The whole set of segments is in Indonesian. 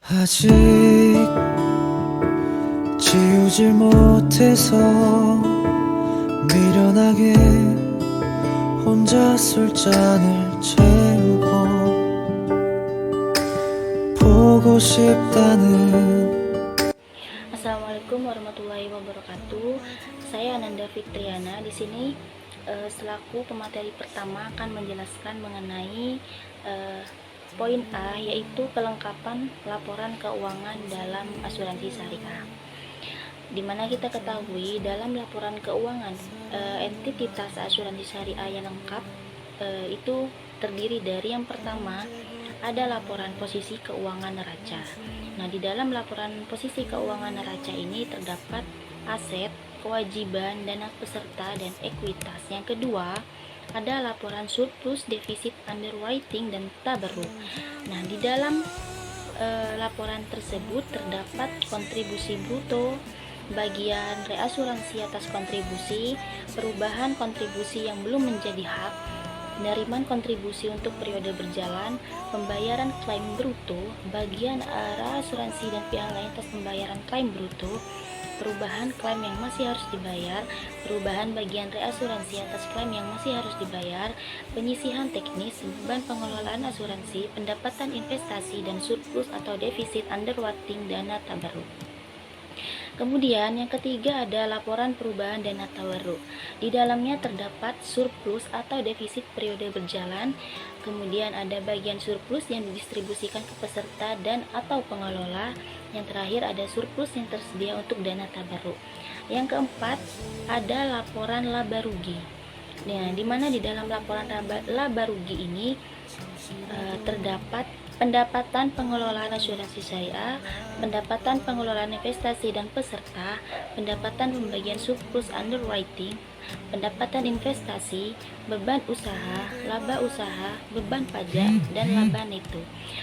아직 지우질 못해서 미련하게 혼자 술잔을 채우고 보고 싶다는. Assalamualaikum warahmatullahi wabarakatuh. Saya Ananda Fitriana di sini selaku pemateri pertama akan menjelaskan mengenai poin A, yaitu kelengkapan laporan keuangan dalam asuransi syariah. Dimana kita ketahui dalam laporan keuangan entitas asuransi syariah yang lengkap itu terdiri dari yang pertama ada laporan posisi keuangan neraca. Nah, di dalam laporan posisi keuangan neraca ini terdapat aset, kewajiban, dana peserta, dan ekuitas. Yang kedua, ada laporan surplus, defisit, underwriting, dan tabarruk. Nah, di dalam laporan tersebut terdapat kontribusi bruto, bagian reasuransi atas kontribusi, perubahan kontribusi yang belum menjadi hak, penerimaan kontribusi untuk periode berjalan, pembayaran klaim bruto, bagian reasuransi dan pihak lain atas pembayaran klaim bruto, perubahan klaim yang masih harus dibayar, perubahan bagian reasuransi atas klaim yang masih harus dibayar, penyisihan teknis, beban pengelolaan asuransi, pendapatan investasi dan surplus atau defisit, underwriting, dana tabarruk. Kemudian yang ketiga ada laporan perubahan dana tabarruk. Di dalamnya terdapat surplus atau defisit periode berjalan. Kemudian ada bagian surplus yang didistribusikan ke peserta dan atau pengelola. Yang terakhir ada surplus yang tersedia untuk dana tabarruk. Yang keempat ada laporan laba rugi. Nah, di mana di dalam laporan laba rugi ini terdapat pendapatan pengelolaan asuransi syariah, pendapatan pengelolaan investasi dan peserta, pendapatan pembagian surplus underwriting, pendapatan investasi, beban usaha, laba usaha, beban pajak, dan laba neto.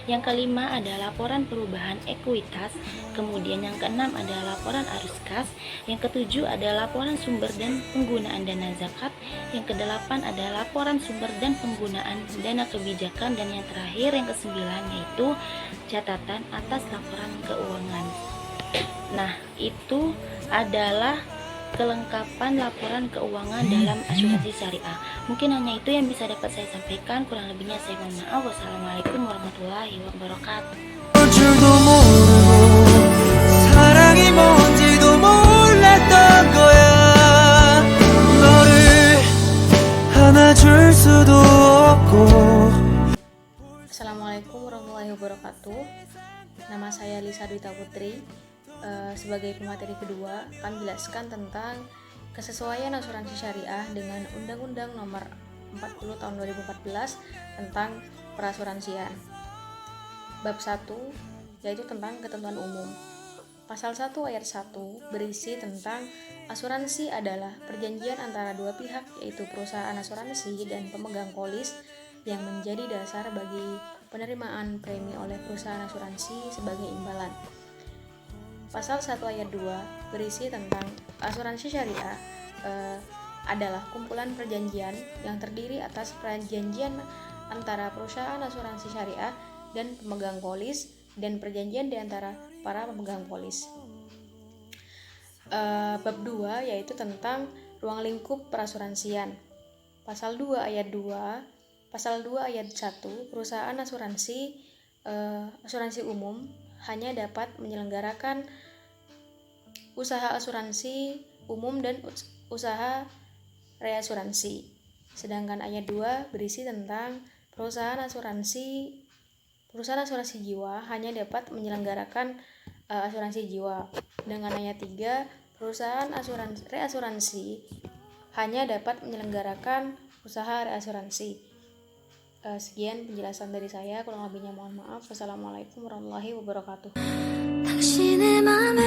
Yang kelima ada laporan perubahan ekuitas, kemudian yang keenam ada laporan arus kas, yang ketujuh ada laporan sumber dan penggunaan dana zakat, yang kedelapan ada laporan sumber dan penggunaan dana kebijakan, dan yang terakhir yang kesembilan yaitu catatan atas laporan keuangan. Nah, itu adalah kelengkapan laporan keuangan dalam asuransi syariah. Mungkin hanya itu yang bisa dapat saya sampaikan, kurang lebihnya saya mohon maaf. Wassalamualaikum warahmatullahi wabarakatuh. 줄도 모르고 사랑이 뭔지도 몰랐던 거야. 너를 안아줄 수도 없고. Assalamualaikum warahmatullahi wabarakatuh. Nama saya Lisa Dwita Putri. Sebagai pemateri kedua akan menjelaskan tentang kesesuaian asuransi syariah dengan Undang-Undang Nomor 40 Tahun 2014 tentang perasuransian. Bab 1 yaitu tentang ketentuan umum. Pasal 1 ayat 1 berisi tentang asuransi adalah perjanjian antara dua pihak, yaitu perusahaan asuransi dan pemegang polis, yang menjadi dasar bagi penerimaan premi oleh perusahaan asuransi sebagai imbalan. Pasal 1 ayat 2 berisi tentang asuransi syariah adalah kumpulan perjanjian yang terdiri atas perjanjian antara perusahaan asuransi syariah dan pemegang polis dan perjanjian di antara para pemegang polis. Bab 2 yaitu tentang ruang lingkup perasuransian. Pasal 2 ayat 1 perusahaan asuransi umum hanya dapat menyelenggarakan usaha asuransi umum dan usaha reasuransi. Sedangkan ayat 2 berisi tentang perusahaan asuransi jiwa hanya dapat menyelenggarakan asuransi jiwa. Dengan ayat 3 perusahaan reasuransi hanya dapat menyelenggarakan usaha reasuransi. Sekian penjelasan dari saya, kurang lebihnya mohon maaf. Wassalamualaikum warahmatullahi wabarakatuh. 당신의 맘에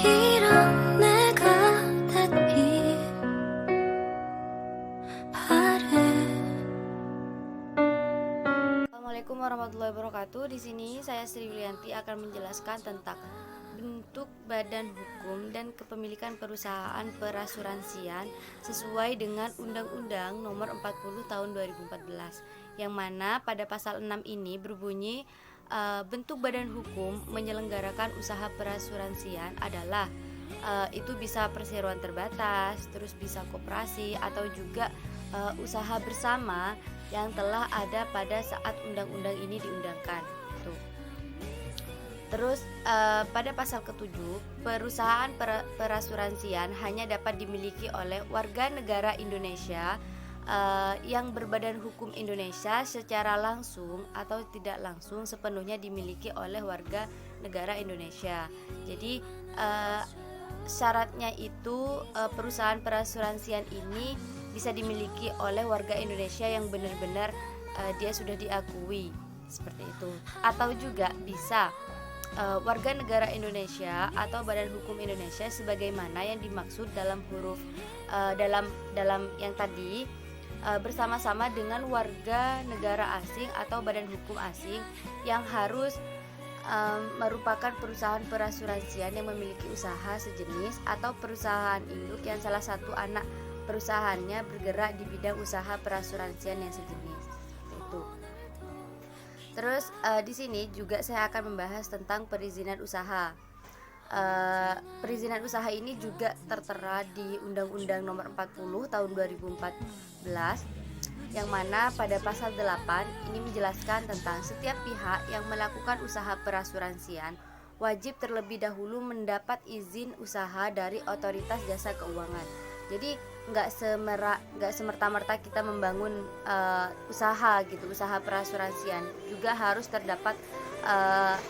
이런 내가 닿길 바래. Assalamualaikum warahmatullahi wabarakatuh. Di sini saya Sri Yulianti akan menjelaskan tentang bentuk badan hukum dan kepemilikan perusahaan perasuransian sesuai dengan Undang-Undang Nomor 40 Tahun 2014, yang mana pada pasal 6 ini berbunyi bentuk badan hukum menyelenggarakan usaha perasuransian adalah itu bisa perseroan terbatas, terus bisa koperasi atau juga usaha bersama yang telah ada pada saat undang-undang ini diundangkan. Tuh. Terus pada pasal ke-7, perusahaan perasuransian hanya dapat dimiliki oleh warga negara Indonesia yang berbadan hukum Indonesia secara langsung atau tidak langsung sepenuhnya dimiliki oleh warga negara Indonesia. Jadi syaratnya itu perusahaan perasuransian ini bisa dimiliki oleh warga Indonesia yang benar-benar dia sudah diakui seperti itu. Atau juga bisa warga negara Indonesia atau badan hukum Indonesia sebagaimana yang dimaksud dalam huruf dalam yang tadi bersama-sama dengan warga negara asing atau badan hukum asing yang harus merupakan perusahaan perasuransian yang memiliki usaha sejenis atau perusahaan induk yang salah satu anak perusahaannya bergerak di bidang usaha perasuransian yang sejenis. Itu. Terus di sini juga saya akan membahas tentang perizinan usaha. Perizinan usaha ini juga tertera di Undang-Undang Nomor 40 Tahun 2014, yang mana pada pasal 8 ini menjelaskan tentang setiap pihak yang melakukan usaha perasuransian wajib terlebih dahulu mendapat izin usaha dari Otoritas Jasa Keuangan. Jadi nggak semerta-merta kita membangun usaha gitu, usaha perasuransian, juga harus terdapat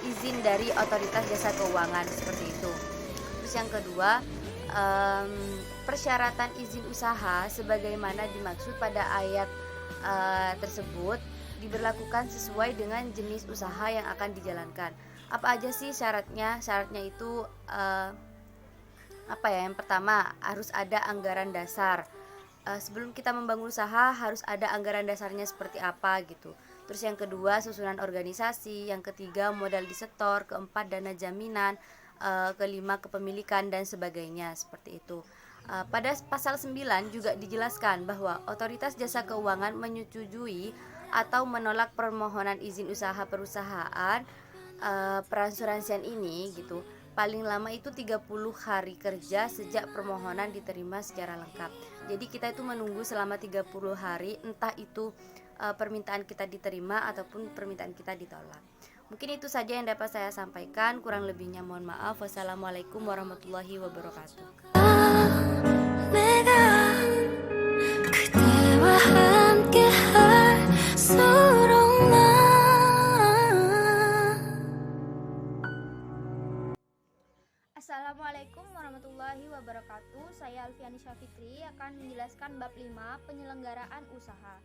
izin dari Otoritas Jasa Keuangan seperti itu. Terus yang kedua, persyaratan izin usaha sebagaimana dimaksud pada ayat tersebut diberlakukan sesuai dengan jenis usaha yang akan dijalankan. Apa aja sih syaratnya? Syaratnya itu yang pertama harus ada anggaran dasar. Sebelum kita membangun usaha harus ada anggaran dasarnya seperti apa gitu. Terus yang kedua susunan organisasi, yang ketiga modal disetor, keempat dana jaminan, kelima kepemilikan dan sebagainya seperti itu. Pada pasal 9 juga dijelaskan bahwa Otoritas Jasa Keuangan menyetujui atau menolak permohonan izin usaha perusahaan perasuransian ini gitu. Paling lama itu 30 hari kerja sejak permohonan diterima secara lengkap. Jadi kita itu menunggu selama 30 hari, entah itu permintaan kita diterima ataupun permintaan kita ditolak. Mungkin itu saja yang dapat saya sampaikan, kurang lebihnya mohon maaf. Wassalamualaikum warahmatullahi wabarakatuh. 내가 그대와 함께 할수록 난 Assalamualaikum warahmatullahi wabarakatuh. Saya Alfiani Syafitri akan menjelaskan bab 5 penyelenggaraan usaha.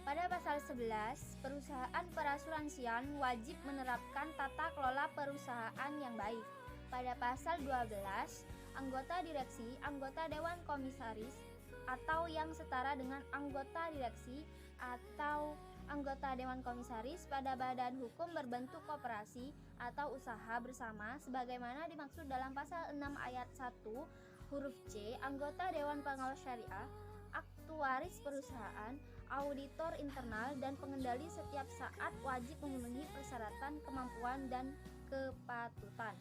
Pada pasal 11, perusahaan perasuransian wajib menerapkan tata kelola perusahaan yang baik. Pada pasal 12, anggota direksi, anggota dewan komisaris atau yang setara dengan anggota direksi atau anggota dewan komisaris pada badan hukum berbentuk koperasi atau usaha bersama sebagaimana dimaksud dalam pasal 6 ayat 1 huruf C, anggota dewan pengawas syariah, aktuaris perusahaan, auditor internal dan pengendali setiap saat wajib memenuhi persyaratan kemampuan dan kepatutan.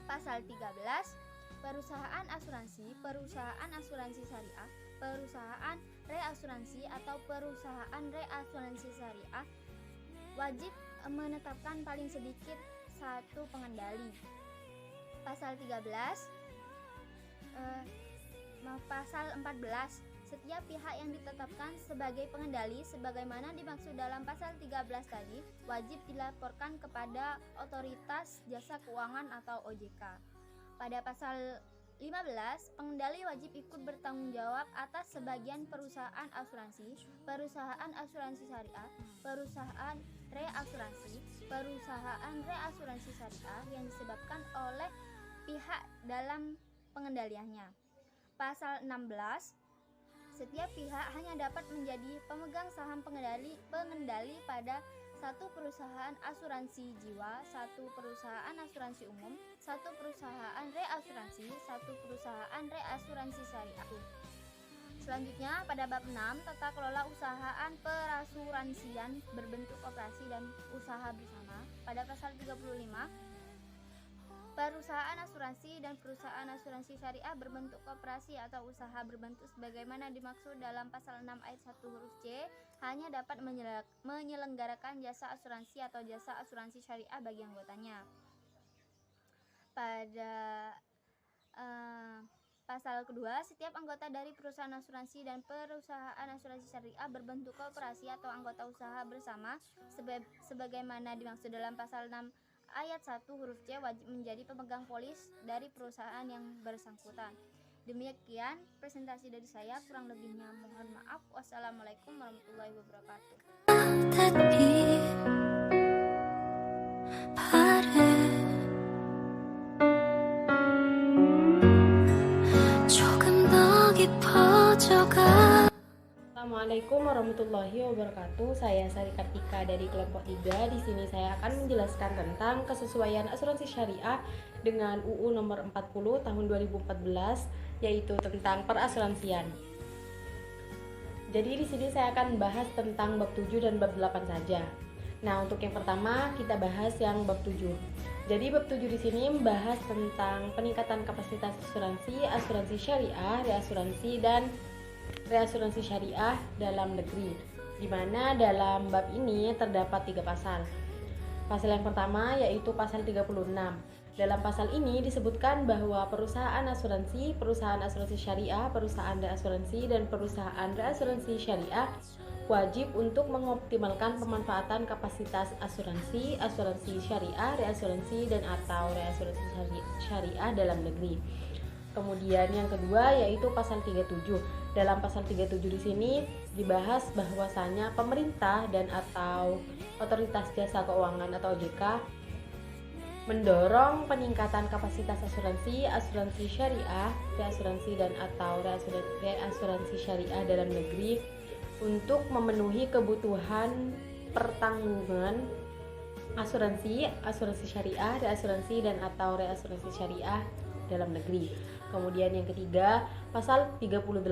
Pasal 13, perusahaan asuransi syariah, perusahaan reasuransi atau perusahaan reasuransi syariah wajib menetapkan paling sedikit satu pengendali. Pasal 14, setiap pihak yang ditetapkan sebagai pengendali sebagaimana dimaksud dalam pasal 13 tadi wajib dilaporkan kepada Otoritas Jasa Keuangan atau OJK. Pada pasal 15, pengendali wajib ikut bertanggung jawab atas sebagian perusahaan asuransi syariah, perusahaan reasuransi syariah yang disebabkan oleh pihak dalam pengendaliannya. Pasal 16, setiap pihak hanya dapat menjadi pemegang saham pengendali pada satu perusahaan asuransi jiwa, satu perusahaan asuransi umum, satu perusahaan reasuransi, satu perusahaan reasuransi syariah. Selanjutnya pada bab 6, tata kelola usahaan perasuransian berbentuk koperasi dan usaha bersama. Perusahaan asuransi dan perusahaan asuransi syariah berbentuk koperasi atau usaha berbentuk sebagaimana dimaksud dalam pasal 6 ayat 1 huruf C hanya dapat menyelenggarakan jasa asuransi atau jasa asuransi syariah bagi anggotanya. Pada pasal kedua, setiap anggota dari perusahaan asuransi dan perusahaan asuransi syariah berbentuk koperasi atau anggota usaha bersama sebagaimana dimaksud dalam pasal 6 ayat 1 huruf C wajib menjadi pemegang polis dari perusahaan yang bersangkutan. Demikian presentasi dari saya, kurang lebihnya mohon maaf. Wassalamualaikum warahmatullahi wabarakatuh. that 빛 바래 조금 더 깊어져가 Assalamualaikum warahmatullahi wabarakatuh. Saya Sari Kartika dari kelompok 3. Di sini saya akan menjelaskan tentang kesesuaian asuransi syariah dengan UU nomor 40 tahun 2014, yaitu tentang perasuransian. Jadi di sini saya akan bahas tentang bab 7 dan bab 8 saja. Nah, untuk yang pertama kita bahas yang bab 7. Jadi bab 7 di sini membahas tentang peningkatan kapasitas asuransi, asuransi syariah, reasuransi dan reasuransi syariah dalam negeri, di mana dalam bab ini terdapat 3 pasal. Pasal yang pertama yaitu pasal 36. Dalam pasal ini disebutkan bahwa perusahaan asuransi syariah, perusahaan reasuransi dan perusahaan reasuransi syariah wajib untuk mengoptimalkan pemanfaatan kapasitas asuransi syariah, reasuransi dan atau reasuransi syariah dalam negeri. Kemudian yang kedua yaitu pasal 37. Dalam pasal 37 di sini dibahas bahwasanya pemerintah dan atau otoritas jasa keuangan atau OJK mendorong peningkatan kapasitas asuransi syariah, reasuransi dan atau reasuransi syariah dalam negeri untuk memenuhi kebutuhan pertanggungan asuransi syariah, reasuransi dan atau reasuransi syariah dalam negeri. Kemudian yang ketiga, pasal 38.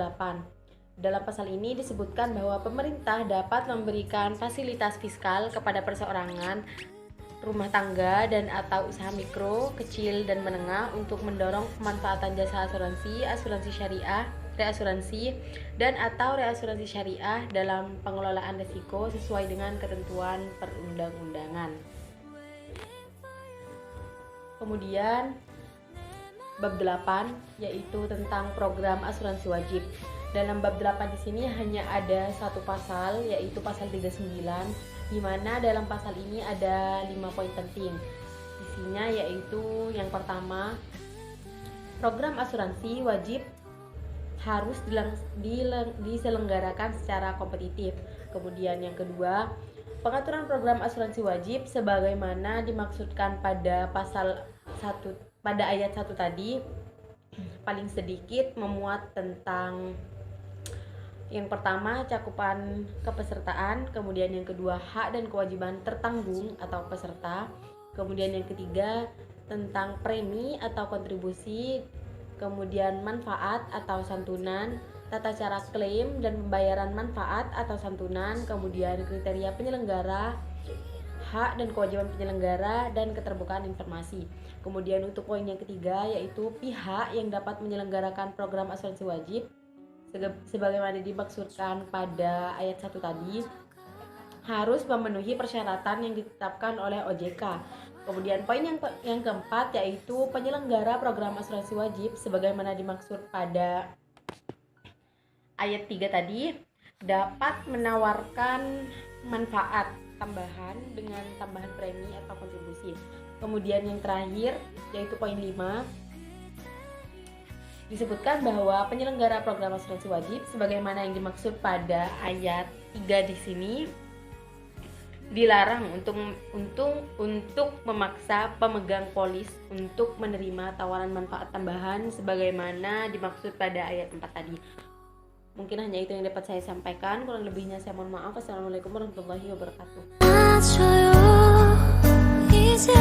Dalam pasal ini disebutkan bahwa pemerintah dapat memberikan fasilitas fiskal kepada perseorangan, rumah tangga dan atau usaha mikro, kecil dan menengah untuk mendorong pemanfaatan jasa asuransi syariah, reasuransi dan atau reasuransi syariah dalam pengelolaan risiko sesuai dengan ketentuan perundang-undangan. Kemudian bab 8 yaitu tentang program asuransi wajib. Dalam bab 8 di sini hanya ada satu pasal yaitu pasal 39, di mana dalam pasal ini ada 5 poin penting. Isinya yaitu yang pertama, program asuransi wajib harus diselenggarakan secara kompetitif. Kemudian yang kedua, pengaturan program asuransi wajib sebagaimana dimaksudkan pada pada ayat 1 tadi paling sedikit memuat tentang yang pertama cakupan kepesertaan, kemudian yang kedua hak dan kewajiban tertanggung atau peserta, kemudian yang ketiga tentang premi atau kontribusi, kemudian manfaat atau santunan, tata cara klaim dan pembayaran manfaat atau santunan, kemudian kriteria penyelenggara, hak dan kewajiban penyelenggara, dan keterbukaan informasi. Kemudian untuk poin yang ketiga yaitu pihak yang dapat menyelenggarakan program asuransi wajib sebagaimana dimaksudkan pada ayat 1 tadi harus memenuhi persyaratan yang ditetapkan oleh OJK. Kemudian poin yang keempat yaitu penyelenggara program asuransi wajib sebagaimana dimaksud pada ayat 3 tadi dapat menawarkan manfaat tambahan dengan tambahan premi atau kontribusi. Kemudian yang terakhir yaitu poin 5 disebutkan bahwa penyelenggara program asuransi wajib sebagaimana yang dimaksud pada ayat 3 di sini dilarang untuk memaksa pemegang polis untuk menerima tawaran manfaat tambahan sebagaimana dimaksud pada ayat 4 tadi. Mungkin hanya itu yang dapat saya sampaikan, kurang lebihnya saya mohon maaf. Assalamualaikum warahmatullahi wabarakatuh. 맞춰요 이젠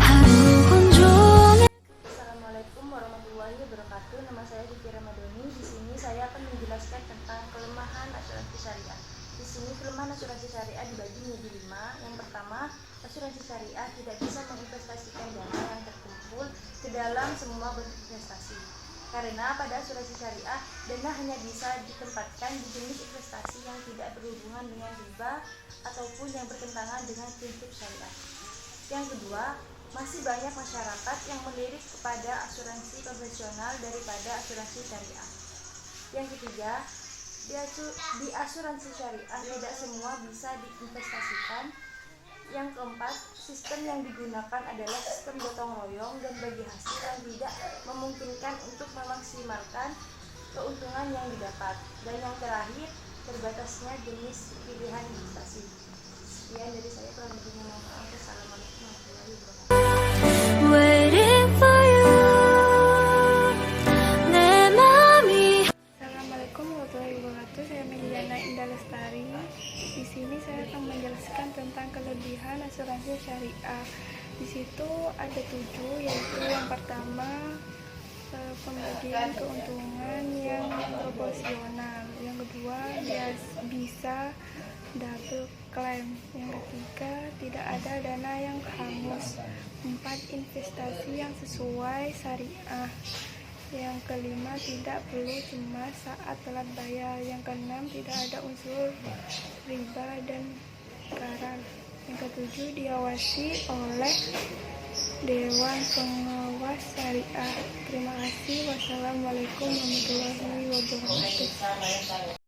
하루 온종일 Assalamualaikum warahmatullahi wabarakatuh. Nama saya Vivi Ramadhani. Di sini saya akan menjelaskan tentang kelemahan asuransi syariah. Di sini kelemahan asuransi syariah dibagi menjadi 5. Yang pertama, asuransi asuransi syariah tidak bisa menginvestasikan dana yang terkumpul ke dalam semua bentuk investasi. Karena pada asuransi syariah, dana hanya bisa ditempatkan di jenis investasi yang tidak berhubungan dengan riba ataupun yang bertentangan dengan prinsip syariah. Yang kedua, masih banyak masyarakat yang melirik kepada asuransi konvensional daripada asuransi syariah. Yang ketiga, di asuransi syariah tidak semua bisa diinvestasikan. Yang keempat, sistem yang digunakan adalah sistem gotong royong dan bagi hasil yang tidak memungkinkan untuk memaksimalkan keuntungan yang didapat. Dan yang terakhir, terbatasnya jenis pilihan investasi. Sekian dari saya, kurang lebihnya mohon maaf. Assalamualaikum warahmatullahi wabarakatuh. Waiting for you 내 맘이 Assalamualaikum warahmatullahi wabarakatuh. Saya Mediana Indah Lestari. Di sini saya akan menjelaskan tentang kelebihan asuransi syariah. Di situ ada 7, yaitu yang pertama pembagian keuntungan yang proporsional. Yang kedua, dia bisa double claim. Yang ketiga, tidak ada dana yang hangus. 4, investasi yang sesuai syariah. Yang kelima, tidak perlu cemas saat telat bayar. Yang keenam, tidak ada unsur riba dan karar. Yang ketujuh, diawasi oleh Dewan Pengawas Syariah. Terima kasih. Wassalamualaikum warahmatullahi wabarakatuh.